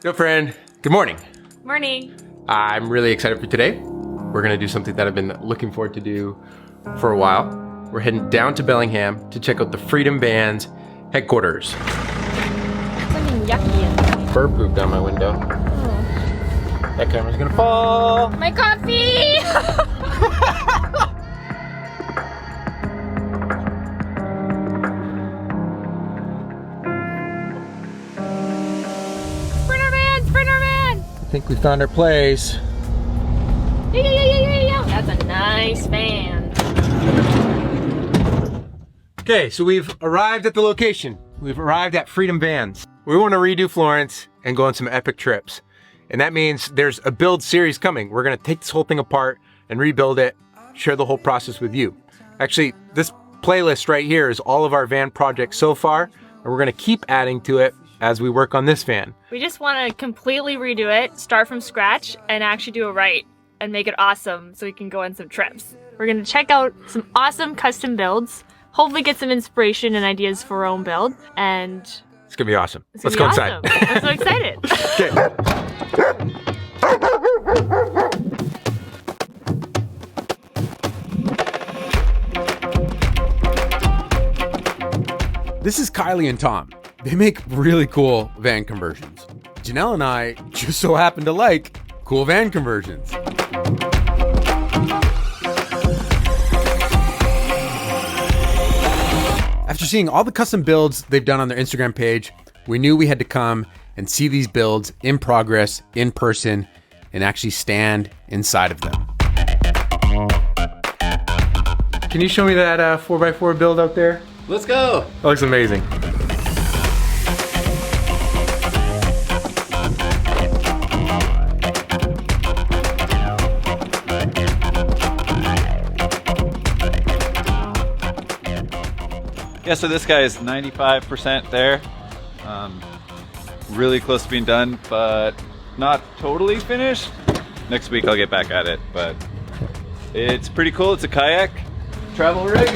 Yo, friend. Good morning. Morning. I'm really excited for today. We're going to do something that I've been looking forward to do for a while. We're heading down to Bellingham to check out the Freedom Van's headquarters. Something yucky. Bird poop down my window. Oh. That camera's going to fall. My coffee! Sprinter van! I think we found our place. Yeah. That's a nice van. Okay, so we've arrived at the location. We've arrived at Freedom Vans. We want to redo Florence and go on some epic trips. And that means there's a build series coming. We're going to take this whole thing apart and rebuild it, share the whole process with you. Actually, this playlist right here is all of our van projects so far, and we're going to keep adding to it as we work on this van. We just want to completely redo it, start from scratch, and actually do it right and make it awesome so we can go on some trips. We're going to check out some awesome custom builds, hopefully get some inspiration and ideas for our own build, and it's going to be awesome. Let's go inside. I'm so excited. This is Kylie and Tom. They make really cool van conversions. Janelle and I just so happen to like cool van conversions. After seeing all the custom builds they've done on their Instagram page, we knew we had to come and see these builds in progress, in person, and actually stand inside of them. Can you show me that 4x4 build out there? Let's go. That looks amazing. Yeah, so this guy is 95% there. Really close to being done, but not totally finished. Next week I'll get back at it, but it's pretty cool. It's a kayak travel rig.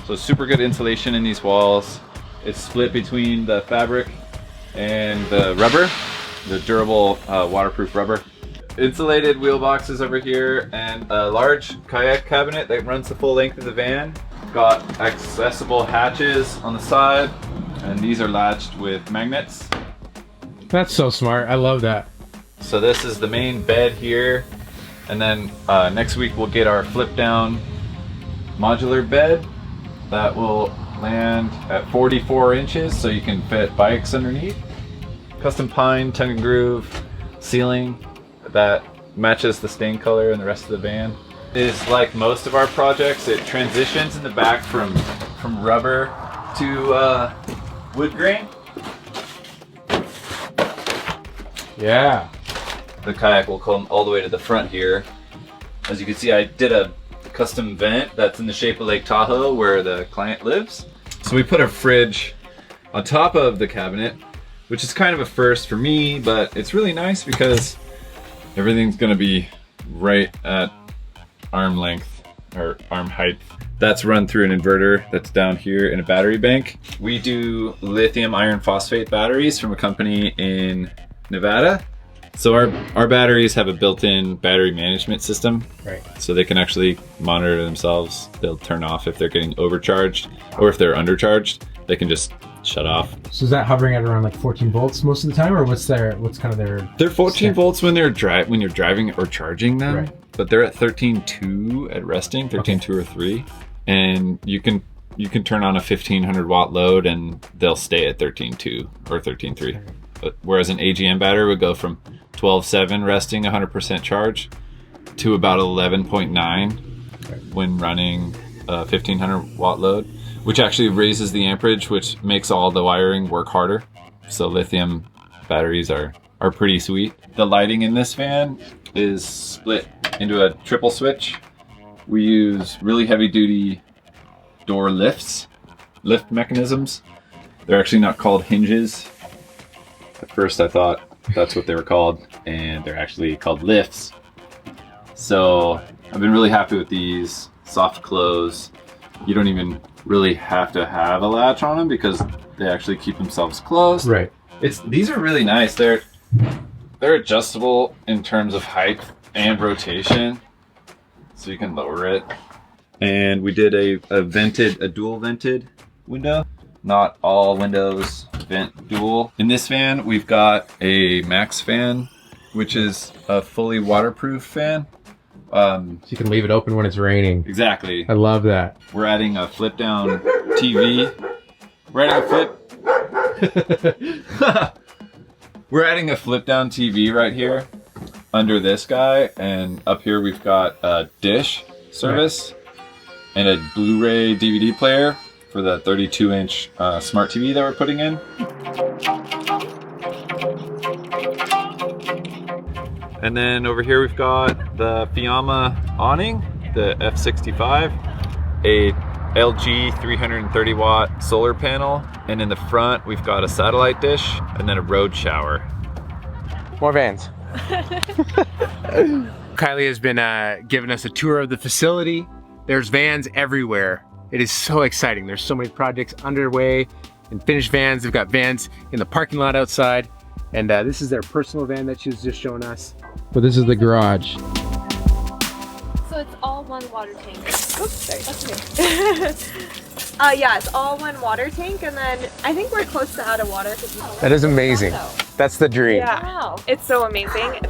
So super good insulation in these walls. It's split between the fabric and the rubber, the durable waterproof rubber. Insulated wheel boxes over here and a large kayak cabinet that runs the full length of the van. Got accessible hatches on the side, and these are latched with magnets. That's so smart. I love that. So this is the main bed here, and then next week we'll get our flip down modular bed that will land at 44 inches so you can fit bikes underneath. Custom pine tongue and groove ceiling that matches the stain color and the rest of the van. Is like most of our projects, it transitions in the back from rubber to wood grain. Yeah. The kayak will come all the way to the front here. As you can see, I did a custom vent that's in the shape of Lake Tahoe where the client lives. So we put a fridge on top of the cabinet, which is kind of a first for me, but it's really nice because everything's gonna be right at arm length or arm height. That's run through an inverter that's down here in a battery bank. We do lithium iron phosphate batteries from a company in Nevada. So our batteries have a built-in battery management system. Right. So they can actually monitor themselves. They'll turn off if they're getting overcharged, or if they're undercharged, they can just shut off. So is that hovering at around like 14 volts most of the time, or what's kind of their? They're 14 volts when you're driving or charging them, right. But they're at 13.2 at resting, 13.2 or 3, and you can turn on a 1500 watt load and they'll stay at 13.2 or 13.3. But whereas an AGM battery would go from 12.7 resting 100% charge to about 11.9 when running a 1500 watt load, which actually raises the amperage, which makes all the wiring work harder. So lithium batteries are pretty sweet. The lighting in this van is split into a triple switch. We use really heavy duty door lift mechanisms. They're actually not called hinges. At first I thought that's what they were called, and they're actually called lifts. So I've been really happy with these. Soft close. You don't even really have to have a latch on them because they actually keep themselves closed. Right. These are really nice. They're adjustable in terms of height and rotation, so you can lower it. And we did a dual vented window. Not all windows vent dual. In this van, we've got a Max fan, which is a fully waterproof fan. So you can leave it open when it's raining. Exactly. I love that. We're adding a flip down TV. We're adding a flip down TV right here under this guy, and up here we've got a dish service and a Blu-ray DVD player for the 32-inch smart TV that we're putting in. And then over here we've got the Fiamma awning, the F65, a LG 330 watt solar panel, and in the front we've got a satellite dish and then a road shower. More vans. Kylie has been giving us a tour of the facility. There's vans everywhere. It is so exciting. There's so many projects underway and finished vans. They've got vans in the parking lot outside. And this is their personal van that she was just showing us. But this is the garage. So it's all one water tank. Oops, sorry. That's okay. Yeah, it's all one water tank, and then I think we're close to out of water. That is amazing. That's the dream. Yeah, Wow. it's so amazing.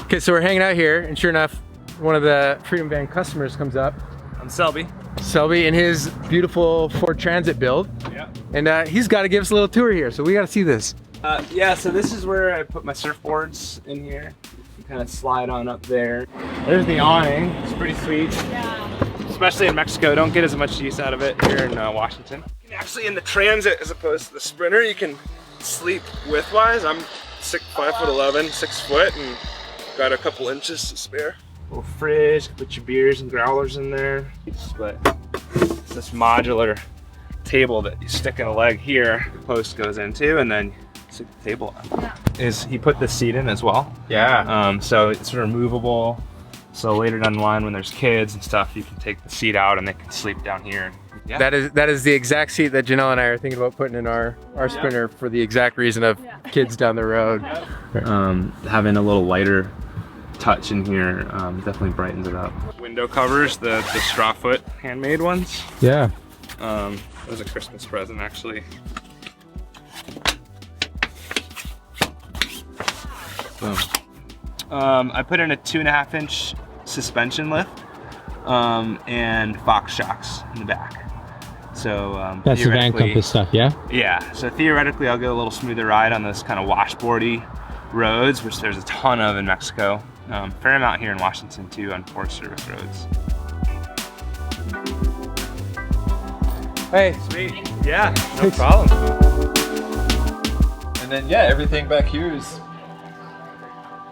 Okay, so we're hanging out here, and sure enough, one of the Freedom Van customers comes up. I'm Selby. Selby in his beautiful Ford Transit build. Yeah. And he's got to give us a little tour here, so we got to see this. Yeah, so this is where I put my surfboards in here. You kind of slide on up there. There's the awning. It's pretty sweet. Yeah. Especially in Mexico, don't get as much use out of it here in Washington. Actually, in the Transit, as opposed to the Sprinter, you can sleep widthwise. I'm 5'11", 6 foot, and got a couple inches to spare. Little fridge, put your beers and growlers in there. But it's this modular table that you stick in a leg here, the post goes into, and then you stick the table on. Yeah. He put the seat in as well. Yeah. So it's sort of movable. So later down the line when there's kids and stuff, you can take the seat out and they can sleep down here. Yeah. That is the exact seat that Janelle and I are thinking about putting in our Sprinter for the exact reason of kids down the road. Having a little lighter touch in here definitely brightens it up. Window covers, the straw foot handmade ones. Yeah. It was a Christmas present actually. Boom. I put in a 2.5-inch suspension lift and Fox shocks in the back. So That's the Van Compass stuff, yeah? Yeah, so theoretically I'll get a little smoother ride on this kind of washboardy roads, which there's a ton of in Mexico. Fair amount here in Washington too on Forest Service roads. Hey. Sweet. Yeah, no problem. And then yeah, everything back here is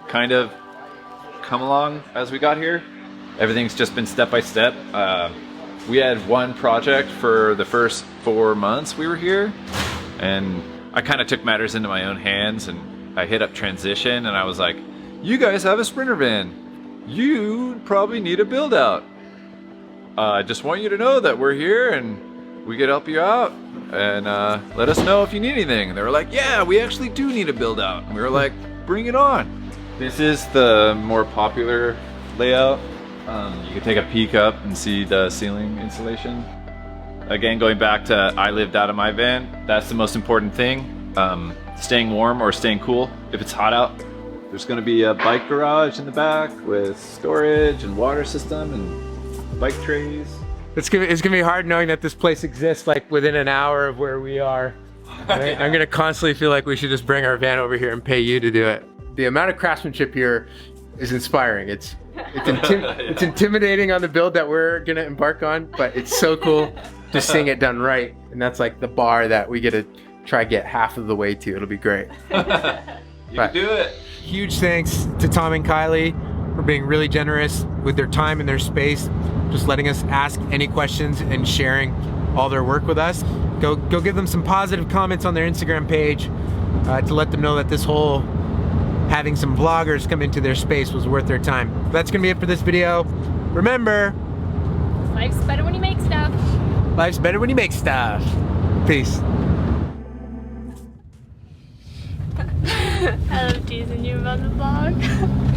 kind of come along as we got here. Everything's just been step by step. We had one project for the first 4 months we were here, and I kind of took matters into my own hands, and I hit up transition, and I was like, you guys have a Sprinter van. You probably need a build out. I just want you to know that we're here and we could help you out, and let us know if you need anything. And they were like, yeah, we actually do need a build out. And we were like, bring it on. This is the more popular layout. You can take a peek up and see the ceiling insulation. Again, going back to I lived out of my van, that's the most important thing. Staying warm or staying cool if it's hot out. There's going to be a bike garage in the back with storage and water system and bike trays. It's gonna be hard knowing that this place exists like within an hour of where we are. Right? I'm gonna constantly feel like we should just bring our van over here and pay you to do it. The amount of craftsmanship here is inspiring. It's intimidating on the build that we're gonna embark on, but it's so cool just seeing it done right. And that's like the bar that we get to try get half of the way to. It'll be great. You can do it. Huge thanks to Tom and Kylie for being really generous with their time and their space, just letting us ask any questions and sharing all their work with us. Go give them some positive comments on their Instagram page to let them know that this whole having some vloggers come into their space was worth their time. That's gonna be it for this video. Remember, Life's better when you make stuff. life's better when you make stuff. Peace. I love teasing you about the vlog.